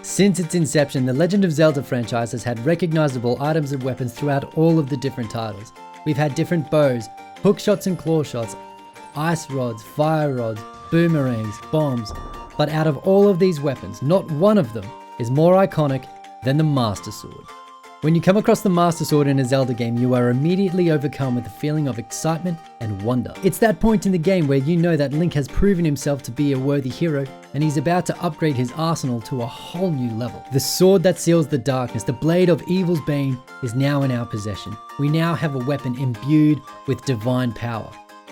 Since its inception, the Legend of Zelda franchise has had recognizable items and weapons throughout all of the different titles. We've had different bows, hook shots and claw shots, ice rods, fire rods, boomerangs, bombs, but out of all of these weapons, not one of them is more iconic than the Master Sword. When you come across the Master Sword in a Zelda game, you are immediately overcome with a feeling of excitement and wonder. It's that point in the game where you know that Link has proven himself to be a worthy hero, and he's about to upgrade his arsenal to a whole new level. The sword that seals the darkness, the blade of evil's bane, is now in our possession. We now have a weapon imbued with divine power.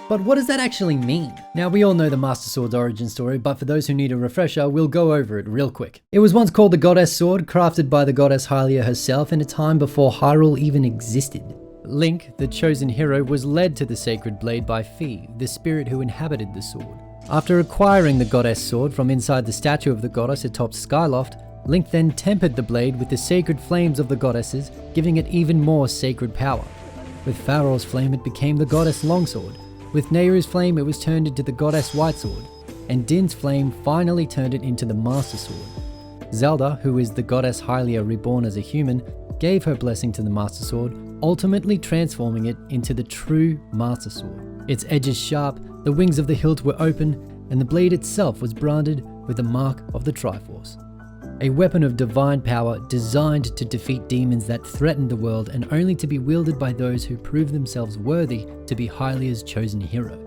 But what does that actually mean? Now, we all know the Master Sword's origin story, but for those who need a refresher, we'll go over it real quick. It was once called the Goddess Sword, crafted by the goddess Hylia herself in a time before Hyrule even existed. Link, the chosen hero, was led to the sacred blade by Fi, the spirit who inhabited the sword. After acquiring the Goddess Sword from inside the statue of the goddess atop Skyloft, Link then tempered the blade with the sacred flames of the goddesses, giving it even more sacred power. With Faror's flame, it became the Goddess Longsword. With Nehru's flame, it was turned into the Goddess White Sword, and Din's flame finally turned it into the Master Sword. Zelda, who is the goddess Hylia reborn as a human, gave her blessing to the Master Sword, ultimately transforming it into the true Master Sword. Its edges sharp, the wings of the hilt were open, and the blade itself was branded with the mark of the Triforce. A weapon of divine power designed to defeat demons that threatened the world and only to be wielded by those who prove themselves worthy to be Hylia's chosen hero.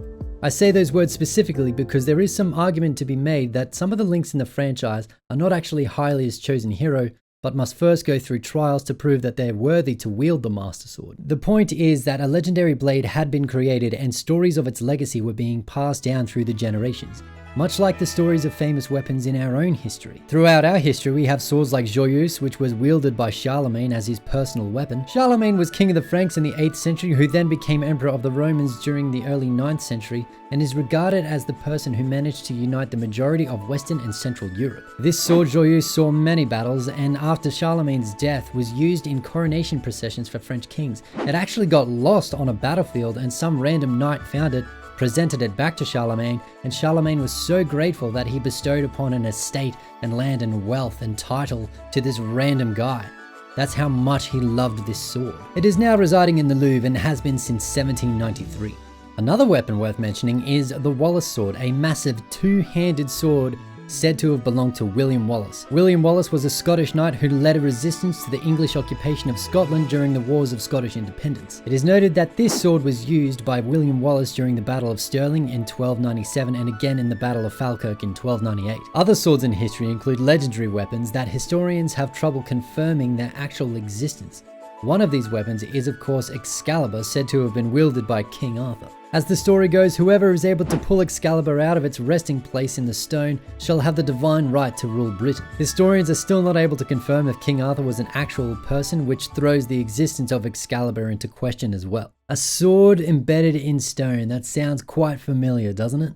I say those words specifically because there is some argument to be made that some of the Links in the franchise are not actually Hylia's chosen hero, but must first go through trials to prove that they're worthy to wield the Master Sword. The point is that a legendary blade had been created and stories of its legacy were being passed down through the generations, much like the stories of famous weapons in our own history. Throughout our history, we have swords like Joyeuse, which was wielded by Charlemagne as his personal weapon. Charlemagne was king of the Franks in the 8th century, who then became emperor of the Romans during the early 9th century, and is regarded as the person who managed to unite the majority of Western and Central Europe. This sword Joyeuse saw many battles, and after Charlemagne's death was used in coronation processions for French kings. It actually got lost on a battlefield, and some random knight found it, presented it back to Charlemagne, and Charlemagne was so grateful that he bestowed upon an estate and land and wealth and title to this random guy. That's how much he loved this sword. It is now residing in the Louvre and has been since 1793. Another weapon worth mentioning is the Wallace Sword, a massive two-handed sword said to have belonged to William Wallace. William Wallace was a Scottish knight who led a resistance to the English occupation of Scotland during the Wars of Scottish Independence. It is noted that this sword was used by William Wallace during the Battle of Stirling in 1297 and again in the Battle of Falkirk in 1298. Other swords in history include legendary weapons that historians have trouble confirming their actual existence. One of these weapons is of course Excalibur, said to have been wielded by King Arthur. As the story goes, whoever is able to pull Excalibur out of its resting place in the stone shall have the divine right to rule Britain. Historians are still not able to confirm if King Arthur was an actual person, which throws the existence of Excalibur into question as well. A sword embedded in stone, that sounds quite familiar, doesn't it?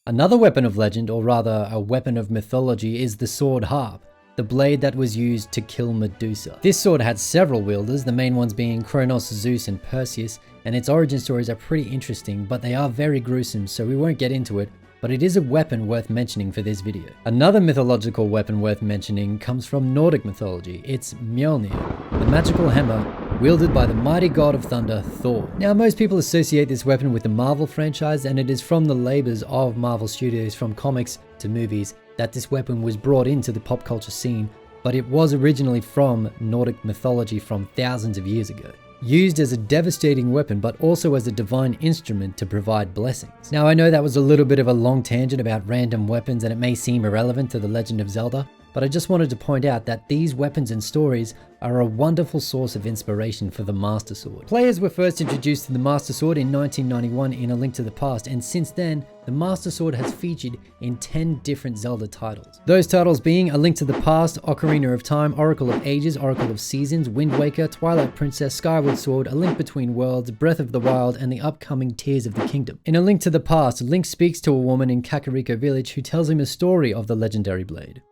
Another weapon of legend, or rather a weapon of mythology, is the sword harp, the blade that was used to kill Medusa. This sword had several wielders, the main ones being Kronos, Zeus, and Perseus, and its origin stories are pretty interesting, but they are very gruesome, so we won't get into it, but it is a weapon worth mentioning for this video. Another mythological weapon worth mentioning comes from Nordic mythology. It's Mjolnir, the magical hammer wielded by the mighty god of thunder, Thor. Now, most people associate this weapon with the Marvel franchise, and it is from the labors of Marvel Studios, from comics to movies, that this weapon was brought into the pop culture scene, but it was originally from Nordic mythology from thousands of years ago. Used as a devastating weapon, but also as a divine instrument to provide blessings. Now, I know that was a little bit of a long tangent about random weapons, and it may seem irrelevant to the Legend of Zelda, but I just wanted to point out that these weapons and stories are a wonderful source of inspiration for the Master Sword. Players were first introduced to the Master Sword in 1991 in A Link to the Past, and since then, the Master Sword has featured in 10 different Zelda titles. Those titles being A Link to the Past, Ocarina of Time, Oracle of Ages, Oracle of Seasons, Wind Waker, Twilight Princess, Skyward Sword, A Link Between Worlds, Breath of the Wild, and the upcoming Tears of the Kingdom. In A Link to the Past, Link speaks to a woman in Kakariko Village who tells him a story of the legendary blade.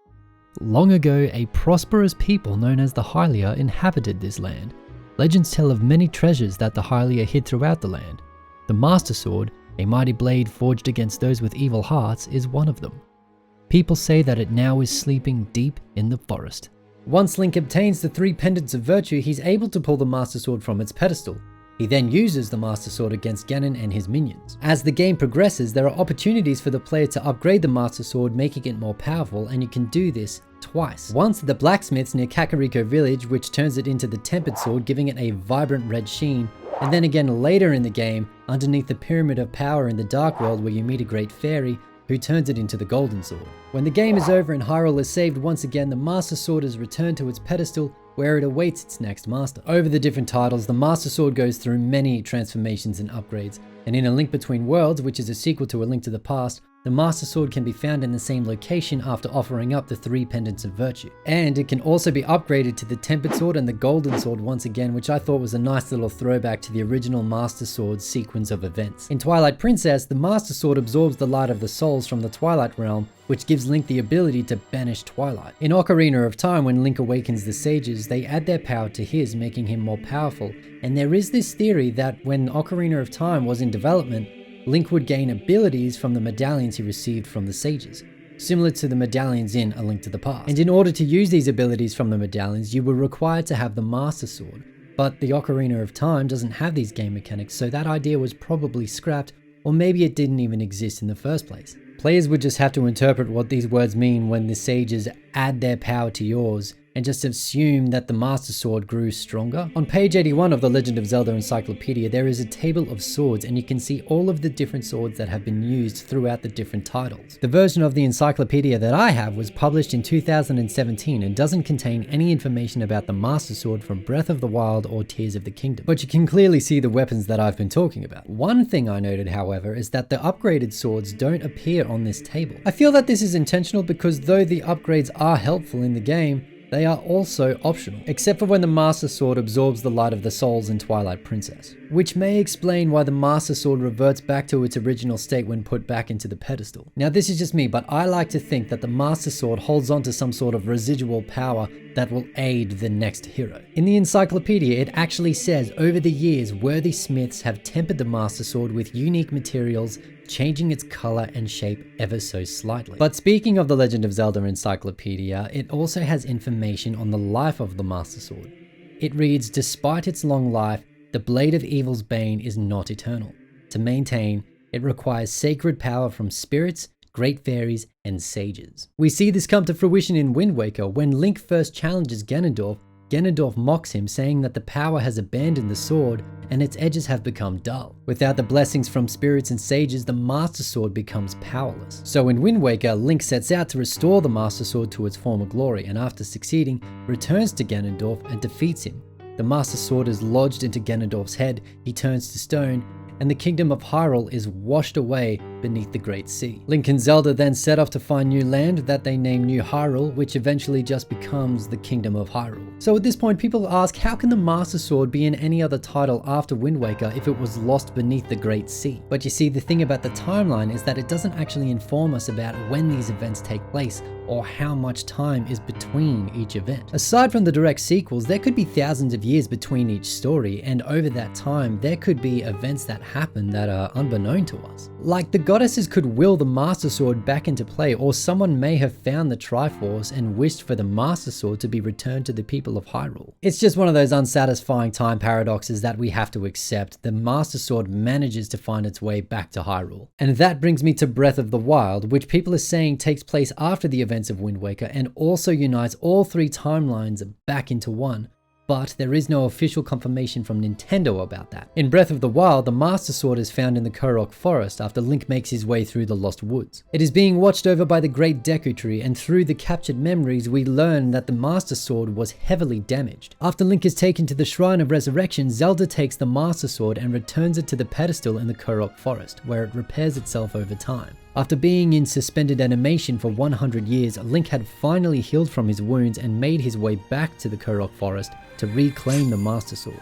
Long ago, a prosperous people known as the Hylia inhabited this land. Legends tell of many treasures that the Hylia hid throughout the land. The Master Sword, A mighty blade forged against those with evil hearts is one of them. People say that it now is sleeping deep in the forest. Once Link obtains the 3 pendants of virtue, he's able to pull the Master Sword from its pedestal. He then uses the Master Sword against Ganon and his minions. As the game progresses, there are opportunities for the player to upgrade the Master Sword, making it more powerful, and you can do this twice. Once at the blacksmiths near Kakariko village, which turns it into the Tempered Sword, giving it a vibrant red sheen, and then again later in the game, underneath the Pyramid of Power in the Dark World, where you meet a great fairy, who turns it into the Golden Sword. When the game is over and Hyrule is saved once again, the Master Sword is returned to its pedestal, where it awaits its next master. Over the different titles, the Master Sword goes through many transformations and upgrades, and in A Link Between Worlds, which is a sequel to A Link to the Past, the Master Sword can be found in the same location after offering up the 3 pendants of virtue. And it can also be upgraded to the Tempered Sword and the Golden Sword once again, which I thought was a nice little throwback to the original Master Sword sequence of events. In Twilight Princess, the Master Sword absorbs the light of the souls from the Twilight realm, which gives Link the ability to banish Twilight. In Ocarina of Time, when Link awakens the sages, they add their power to his, making him more powerful. And there is this theory that when Ocarina of Time was in development, Link would gain abilities from the medallions he received from the sages, similar to the medallions in A Link to the Past. And in order to use these abilities from the medallions, you were required to have the Master Sword. But the Ocarina of Time doesn't have these game mechanics, so that idea was probably scrapped, or maybe it didn't even exist in the first place. Players would just have to interpret what these words mean when the sages add their power to yours, and just assume that the Master Sword grew stronger. On page 81 of the Legend of Zelda Encyclopedia, there is a table of swords, and you can see all of the different swords that have been used throughout the different titles. The version of the encyclopedia that I have was published in 2017 and doesn't contain any information about the Master Sword from Breath of the Wild or Tears of the Kingdom, but you can clearly see the weapons that I've been talking about. One thing I noted, however, is that the upgraded swords don't appear on this table. I feel that this is intentional because though the upgrades are helpful in the game, they are also optional, except for when the Master Sword absorbs the light of the souls in Twilight Princess, which may explain why the Master Sword reverts back to its original state when put back into the pedestal. Now this is just me, but I like to think that the Master Sword holds on to some sort of residual power that will aid the next hero. In the encyclopedia, it actually says, over the years, worthy smiths have tempered the Master Sword with unique materials, changing its color and shape ever so slightly. But speaking of the Legend of Zelda Encyclopedia, it also has information on the life of the Master Sword. It reads, despite its long life, the Blade of Evil's bane is not eternal. To maintain, it requires sacred power from spirits, great fairies, and sages. We see this come to fruition in Wind Waker. When Link first challenges Ganondorf, Ganondorf mocks him, saying that the power has abandoned the sword and its edges have become dull. Without the blessings from spirits and sages, the Master Sword becomes powerless. So in Wind Waker, Link sets out to restore the Master Sword to its former glory, and after succeeding, returns to Ganondorf and defeats him. The Master Sword is lodged into Ganondorf's head, he turns to stone, and the kingdom of Hyrule is washed away beneath the Great Sea. Link and Zelda then set off to find new land that they name New Hyrule, which eventually just becomes the Kingdom of Hyrule. So at this point, people ask, how can the Master Sword be in any other title after Wind Waker if it was lost beneath the Great Sea? But you see, the thing about the timeline is that it doesn't actually inform us about when these events take place or how much time is between each event. Aside from the direct sequels, there could be thousands of years between each story, and over that time, there could be events that happen that are unbeknown to us. Like the goddesses could will the Master Sword back into play, or someone may have found the Triforce and wished for the Master Sword to be returned to the people of Hyrule. It's just one of those unsatisfying time paradoxes that we have to accept. The Master Sword manages to find its way back to Hyrule. And that brings me to Breath of the Wild, which people are saying takes place after the events of Wind Waker and also unites all 3 timelines back into one. But there is no official confirmation from Nintendo about that. In Breath of the Wild, the Master Sword is found in the Korok Forest after Link makes his way through the Lost Woods. It is being watched over by the Great Deku Tree, and through the captured memories, we learn that the Master Sword was heavily damaged. After Link is taken to the Shrine of Resurrection, Zelda takes the Master Sword and returns it to the pedestal in the Korok Forest, where it repairs itself over time. After being in suspended animation for 100 years, Link had finally healed from his wounds and made his way back to the Korok Forest to reclaim the Master Sword.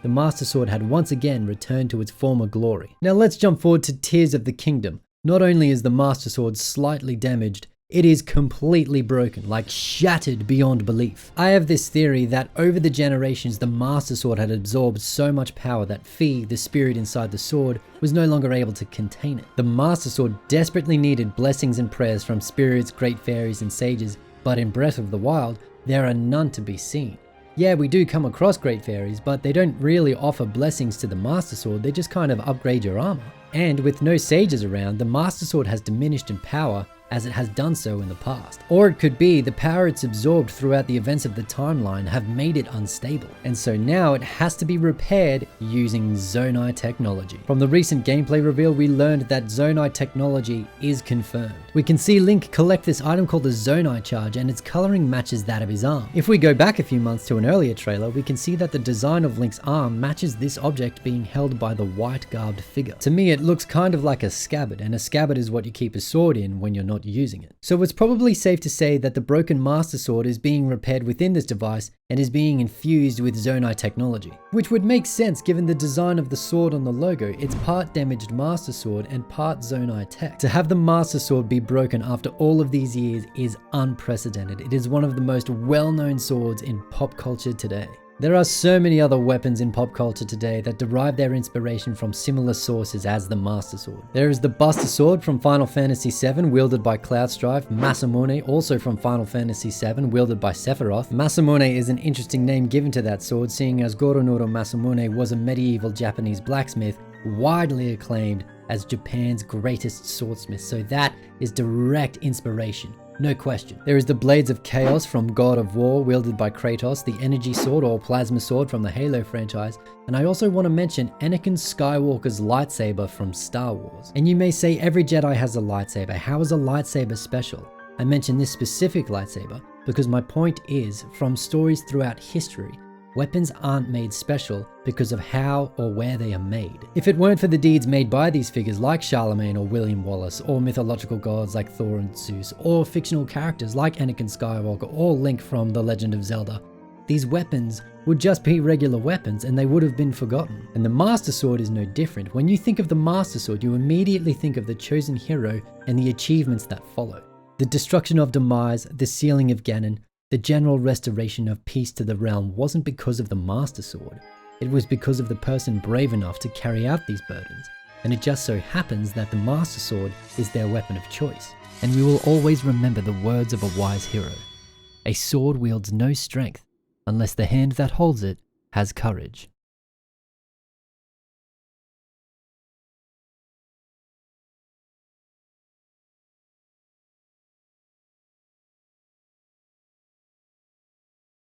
The Master Sword had once again returned to its former glory. Now let's jump forward to Tears of the Kingdom. Not only is the Master Sword slightly damaged, It is completely broken, like shattered beyond belief. I have this theory that over the generations, the Master Sword had absorbed so much power that Fi, the spirit inside the sword, was no longer able to contain it. The Master Sword desperately needed blessings and prayers from spirits, great fairies, and sages, but in Breath of the Wild, there are none to be seen. Yeah, we do come across great fairies, but they don't really offer blessings to the Master Sword, they just kind of upgrade your armor. And with no sages around, the Master Sword has diminished in power as it has done so in the past. Or it could be the power it's absorbed throughout the events of the timeline have made it unstable, and so now it has to be repaired using Zonai technology. From the recent gameplay reveal, we learned that Zonai technology is confirmed. We can see Link collect this item called the Zonai charge, and its coloring matches that of his arm. If we go back a few months to an earlier trailer, we can see that the design of Link's arm matches this object being held by the white garbed figure. To me, it looks kind of like a scabbard, and a scabbard is what you keep a sword in when you're not using it. So it's probably safe to say that the broken Master Sword is being repaired within this device and is being infused with Zonai technology. Which would make sense given the design of the sword on the logo. It's part damaged Master Sword and part Zonai tech. To have the Master Sword be broken after all of these years is unprecedented. It is one of the most well-known swords in pop culture today. There are so many other weapons in pop culture today that derive their inspiration from similar sources as the Master Sword. There is the Buster Sword from Final Fantasy VII, wielded by Cloudstrife. Masamune, also from Final Fantasy VII, wielded by Sephiroth. Masamune is an interesting name given to that sword, seeing as Goronoro Masamune was a medieval Japanese blacksmith, widely acclaimed as Japan's greatest swordsmith, so that is direct inspiration. No question. There is the Blades of Chaos from God of War, wielded by Kratos, the Energy Sword or Plasma Sword from the Halo franchise, and I also want to mention Anakin Skywalker's lightsaber from Star Wars. And you may say every Jedi has a lightsaber. How is a lightsaber special? I mention this specific lightsaber because my point is, from stories throughout history, weapons aren't made special because of how or where they are made. If it weren't for the deeds made by these figures like Charlemagne or William Wallace, or mythological gods like Thor and Zeus, or fictional characters like Anakin Skywalker or Link from The Legend of Zelda, these weapons would just be regular weapons and they would have been forgotten. And the Master Sword is no different. When you think of the Master Sword, you immediately think of the chosen hero and the achievements that follow. The destruction of Demise, the sealing of Ganon, the general restoration of peace to the realm wasn't because of the Master Sword. It was because of the person brave enough to carry out these burdens. And it just so happens that the Master Sword is their weapon of choice. And we will always remember the words of a wise hero. A sword wields no strength unless the hand that holds it has courage.